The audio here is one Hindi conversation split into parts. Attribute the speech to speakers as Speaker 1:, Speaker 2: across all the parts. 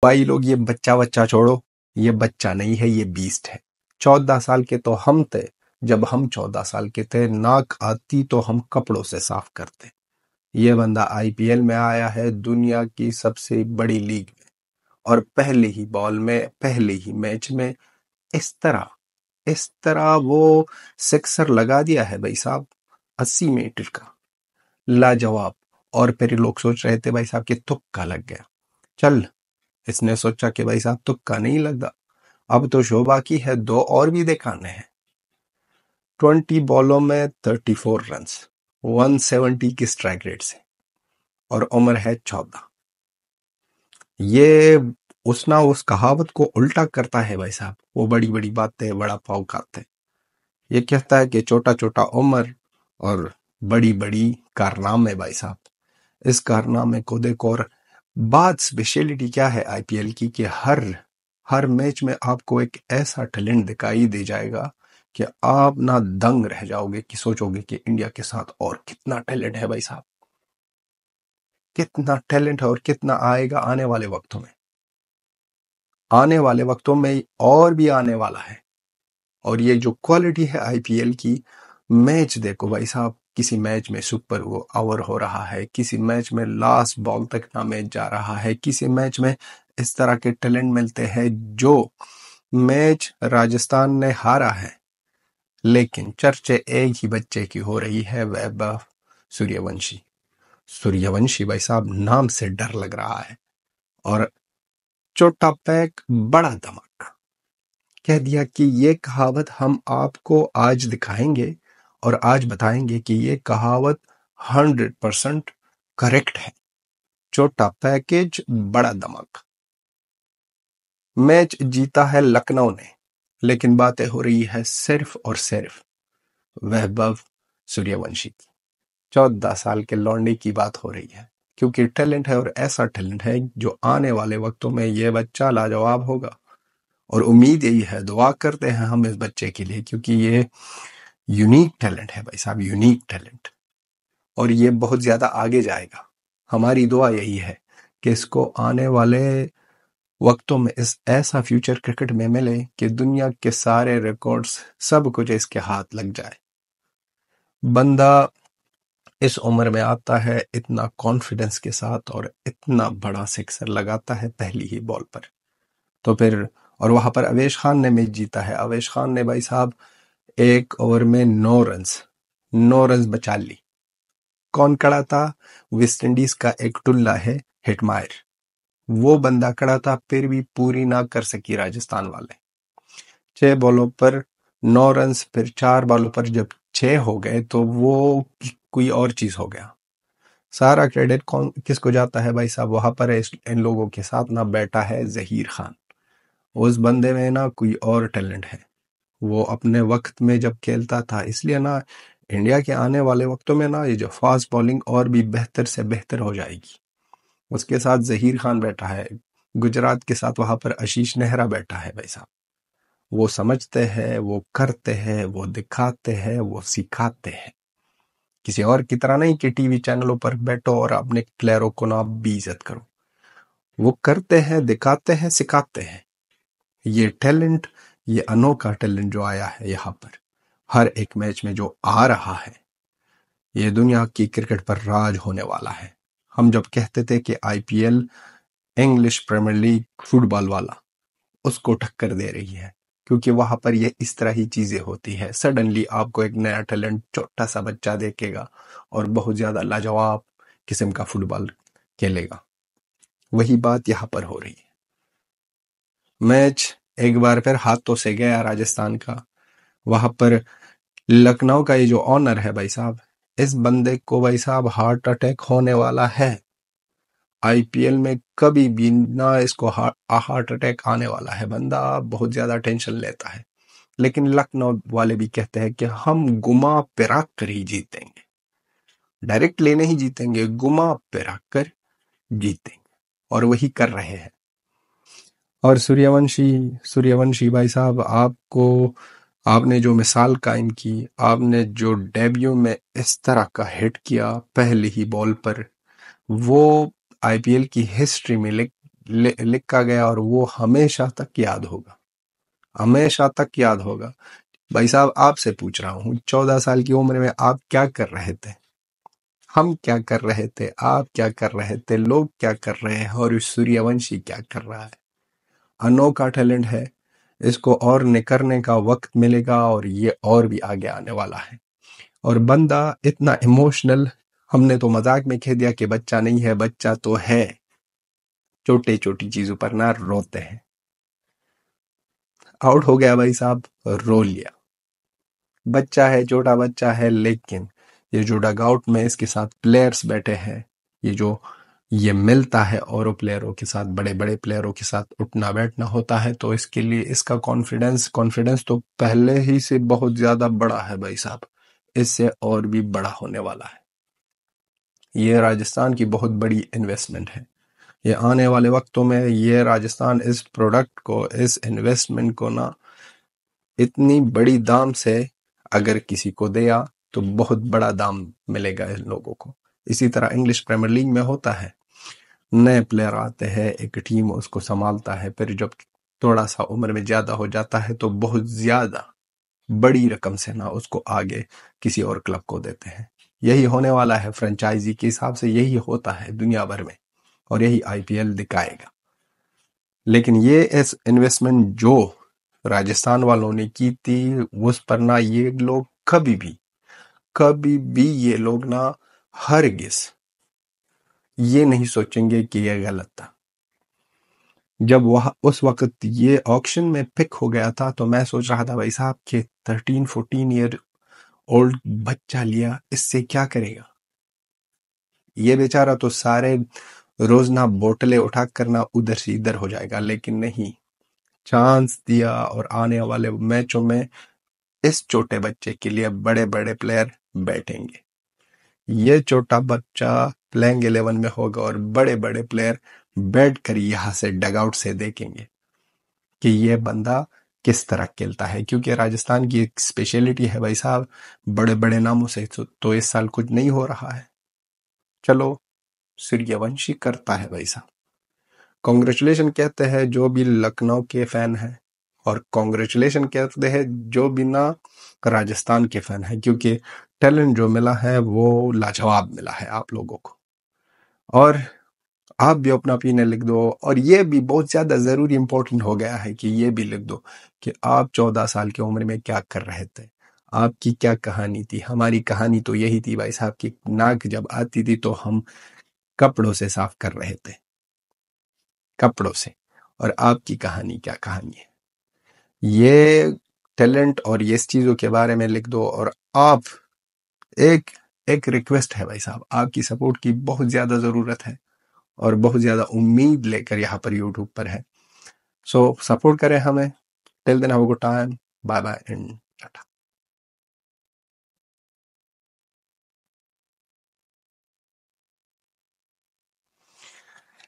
Speaker 1: भाई लोग, ये बच्चा बच्चा छोड़ो। ये बच्चा नहीं है, ये बीस्ट है। 14 साल के तो हम थे। जब हम 14 साल के थे, नाक आती तो हम कपड़ों से साफ करते। ये बंदा आईपीएल में आया है, दुनिया की सबसे बड़ी लीग में, और पहले ही बॉल में, पहले ही मैच में इस तरह वो सिक्सर लगा दिया है भाई साहब। 80 मीटर का लाजवाब। और फिर लोग सोच रहे थे भाई साहब कि तुक्का लग गया। चल, इसने सोचा कि भाई साहब तुक्का नहीं लगा, अब तो शो बाकी है, दो और भी दिखाने हैं। 20 बॉलों में 34 रन, 170 की स्ट्राइक रेट से, और उम्र है 14। ये उस कहावत को उल्टा करता है भाई साहब। वो बड़ी बड़ी बातें बड़ा पाव खाते हैं। ये कहता है कि छोटा छोटा उम्र और बड़ी बड़ी कारनामे भाई साहब। इस कारनामे को देखो। और बात स्पेशलिटी क्या है आईपीएल की कि हर मैच में आपको एक ऐसा टैलेंट दिखाई दे जाएगा कि आप ना दंग रह जाओगे, कि सोचोगे कि इंडिया के साथ और कितना टैलेंट है भाई साहब। कितना टैलेंट है और कितना आएगा आने वाले वक्तों में। आने वाले वक्तों में और भी आने वाला है। और ये जो क्वालिटी है आईपीएल की, मैच देखो भाई साहब। किसी मैच में सुपर ओवर हो रहा है, किसी मैच में लास्ट बॉल तक ना मैच जा रहा है, किसी मैच में इस तरह के टैलेंट मिलते हैं। जो मैच राजस्थान ने हारा है, लेकिन चर्चे एक ही बच्चे की हो रही है, वैभव सूर्यवंशी। सूर्यवंशी भाई साहब, नाम से डर लग रहा है। और छोटा पैक बड़ा धमाका। कह दिया कि ये कहावत हम आपको आज दिखाएंगे और आज बताएंगे कि ये कहावत 100% करेक्ट है। छोटा पैकेज बड़ा धमाका। मैच जीता है लखनऊ ने, लेकिन बातें हो रही है सिर्फ और सिर्फ वैभव सूर्यवंशी की। 14 साल के लौंडे की बात हो रही है, क्योंकि टैलेंट है, और ऐसा टैलेंट है जो आने वाले वक्तों में ये बच्चा लाजवाब होगा। और उम्मीद यही है, दुआ करते हैं हम इस बच्चे के लिए, क्योंकि ये यूनिक टैलेंट है भाई साहब, यूनिक टैलेंट। और ये बहुत ज्यादा आगे जाएगा। हमारी दुआ यही है कि इसको आने वाले वक्तों में इस ऐसा फ्यूचर क्रिकेट में मिले कि दुनिया के सारे रिकॉर्ड्स, सब कुछ इसके हाथ लग जाए। बंदा इस उम्र में आता है इतना कॉन्फिडेंस के साथ, और इतना बड़ा सिक्सर लगाता है पहली ही बॉल पर। तो फिर, और वहां पर अवेश खान ने मैच जीता है। अवेश खान ने भाई साहब एक ओवर में 9 रन बचा ली। कौन खड़ा था? वेस्ट इंडीज का एक टुल्ला है, हिटमायर। वो बंदा खड़ा था, फिर भी पूरी ना कर सकी राजस्थान वाले। 6 बॉलों पर 9 रन, फिर 4 बॉलों पर जब 6 हो गए तो वो कोई और चीज हो गया। सारा क्रेडिट कौन किसको जाता है भाई साहब? वहां पर इन लोगों के साथ ना बैठा है जहीर खान। उस बंदे में ना कोई और टैलेंट है। वो अपने वक्त में जब खेलता था, इसलिए ना इंडिया के आने वाले वक्तों में ना ये जो फास्ट बॉलिंग और भी बेहतर से बेहतर हो जाएगी। उसके साथ जहीर खान बैठा है, गुजरात के साथ वहां पर आशीष नेहरा बैठा है भाई साहब। वो समझते हैं, वो करते हैं, वो दिखाते हैं, वो सिखाते हैं। किसी और की तरह नहीं कि टीवी चैनलों पर बैठो और अपने प्लेयरों को ना बेइज्जत करो। वो करते हैं, दिखाते हैं, सिखाते हैं। ये टैलेंट, ये अनोखा टैलेंट जो आया है यहाँ पर, हर एक मैच में जो आ रहा है, ये दुनिया की क्रिकेट पर राज होने वाला है। हम जब कहते थे कि IPL, English premier league football वाला, उसको टक्कर दे रही है, क्योंकि वहां पर ये इस तरह ही चीजें होती है। सडनली आपको एक नया टैलेंट, छोटा सा बच्चा देखेगा और बहुत ज्यादा लाजवाब किस्म का फुटबॉल खेलेगा। वही बात यहाँ पर हो रही है। मैच एक बार फिर हाथों से गया राजस्थान का। वहां पर लखनऊ का ये जो ऑनर है भाई साहब, इस बंदे को भाई साहब हार्ट अटैक होने वाला है। आईपीएल में कभी भी ना इसको हार्ट अटैक आने वाला है। बंदा बहुत ज्यादा टेंशन लेता है, लेकिन लखनऊ वाले भी कहते हैं कि हम घुमा फिरा कर ही जीतेंगे। डायरेक्ट लेने ही जीतेंगे, घुमा फिरा कर जीतेंगे। और वही कर रहे हैं। और सूर्यवंशी भाई साहब, आपने जो मिसाल कायम की, आपने जो डेब्यू में इस तरह का हिट किया पहले ही बॉल पर, वो आईपीएल की हिस्ट्री में लिखा गया और वो हमेशा तक याद होगा, हमेशा तक याद होगा। भाई साहब आपसे पूछ रहा हूँ, 14 साल की उम्र में आप क्या कर रहे थे, हम क्या कर रहे थे, आप क्या कर रहे थे, लोग क्या कर रहे हैं और इस सूर्यवंशी क्या कर रहा है। अनोखा टैलेंट है, इसको और निखरने का वक्त मिलेगा और ये और भी आगे आने वाला है। और बंदा इतना इमोशनल, हमने तो मजाक में कह दिया कि बच्चा नहीं है, बच्चा तो है, छोटे छोटी चीजों पर ना रोते हैं। आउट हो गया भाई साहब, रो लिया, बच्चा है, छोटा बच्चा है, लेकिन ये जो डगआउट में इसके साथ प्लेयर्स बैठे हैं, ये मिलता है और प्लेयरों के साथ, बड़े बड़े प्लेयरों के साथ उठना बैठना होता है, तो इसके लिए इसका कॉन्फिडेंस तो पहले ही से बहुत ज्यादा बड़ा है भाई साहब, इससे और भी बड़ा होने वाला है। ये राजस्थान की बहुत बड़ी इन्वेस्टमेंट है। ये आने वाले वक्तों में ये राजस्थान इस प्रोडक्ट को, इस इन्वेस्टमेंट को ना इतनी बड़ी दाम से अगर किसी को दिया तो बहुत बड़ा दाम मिलेगा इन लोगों को। इसी तरह इंग्लिश प्रीमियर लीग में होता है, नए प्लेयर आते हैं, एक टीम उसको संभालता है, फिर जब थोड़ा सा उम्र में ज्यादा हो जाता है तो बहुत ज्यादा बड़ी रकम से ना उसको आगे किसी और क्लब को देते हैं। यही होने वाला है, फ्रेंचाइजी के हिसाब से यही होता है दुनिया भर में, और यही आईपीएल दिखाएगा। लेकिन ये इस इन्वेस्टमेंट जो राजस्थान वालों ने की थी, उस पर ना ये लोग कभी भी ये लोग ना हरगिज ये नहीं सोचेंगे कि ये गलत था। जब वह उस वक्त ये ऑक्शन में पिक हो गया था तो मैं सोच रहा था भाई साहब कि 13-14 ईयर ओल्ड बच्चा लिया, इससे क्या करेगा ये बेचारा, तो सारे रोज ना बोतलें उठा करना उधर से इधर हो जाएगा। लेकिन नहीं, चांस दिया और आने वाले मैचों में इस छोटे बच्चे के लिए बड़े बड़े प्लेयर बैठेंगे। ये छोटा बच्चा प्लेइंग 11 में होगा और बड़े बड़े प्लेयर बैठ कर यहाँ से डगआउट से देखेंगे कि ये बंदा किस तरह खेलता है। क्योंकि राजस्थान की एक स्पेशलिटी है भाई साहब, बड़े बड़े नामों से तो इस साल कुछ नहीं हो रहा है। चलो, सूर्यवंशी करता है भाई साहब। कॉन्ग्रेचुलेशन कहते हैं जो भी लखनऊ के फैन हैं, और कॉन्ग्रेचुलेशन कहते हैं जो भी ना राजस्थान के फैन हैं, क्योंकि टैलेंट जो मिला है वो लाजवाब मिला है आप लोगों को। और आप भी अपना ओपिनियन लिख दो, और ये भी बहुत ज्यादा जरूरी इंपॉर्टेंट हो गया है कि ये भी लिख दो कि आप 14 साल की उम्र में क्या कर रहे थे, आपकी क्या कहानी थी। हमारी कहानी तो यही थी भाई साहब की नाक जब आती थी तो हम कपड़ों से साफ कर रहे थे, कपड़ों से। और आपकी कहानी क्या कहानी है, ये टैलेंट और ये चीजों के बारे में लिख दो। और आप एक एक रिक्वेस्ट है भाई साहब, आपकी सपोर्ट की बहुत ज्यादा जरूरत है और बहुत ज्यादा उम्मीद लेकर यहाँ पर यूट्यूब पर है। सो सपोर्ट करें हमें। Till then have a good time, bye bye and tata.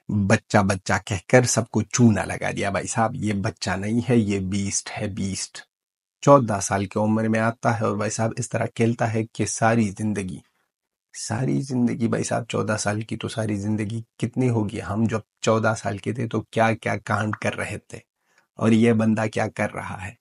Speaker 1: बच्चा बच्चा कहकर सबको चूना लगा दिया भाई साहब, ये बच्चा नहीं है, ये बीस्ट है, बीस्ट। 14 साल की उम्र में आता है और भाई साहब इस तरह खेलता है कि सारी जिंदगी भाई साहब, 14 साल की तो सारी जिंदगी कितनी होगी। हम जब 14 साल के थे तो क्या क्या कांड कर रहे थे, और ये बंदा क्या कर रहा है,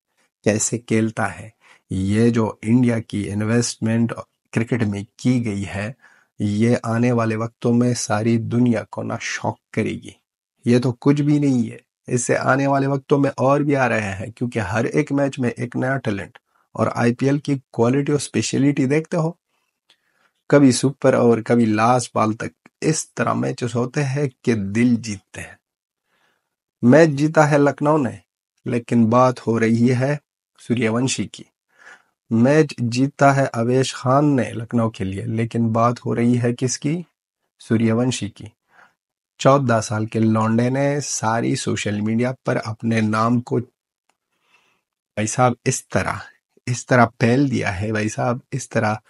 Speaker 1: कैसे खेलता है। ये जो इंडिया की इन्वेस्टमेंट क्रिकेट में की गई है, ये आने वाले वक्तों में सारी दुनिया को ना शॉक करेगी। ये तो कुछ भी नहीं है, इससे आने वाले वक्तों में और भी आ रहे हैं, क्योंकि हर एक मैच में एक नया टैलेंट। और आईपीएल की क्वालिटी और स्पेशलिटी देखते हो, कभी सुपर और कभी लास्ट बॉल तक इस तरह मैचेस होते हैं कि दिल जीतते हैं। मैच जीता है लखनऊ ने, लेकिन बात हो रही है सूर्यवंशी की। मैच जीता है अवेश खान ने लखनऊ के लिए, लेकिन बात हो रही है किसकी, सूर्यवंशी की। 14 साल के लौंडे ने सारी सोशल मीडिया पर अपने नाम को भाई साहब इस तरह फैल दिया है भाई साहब, इस तरह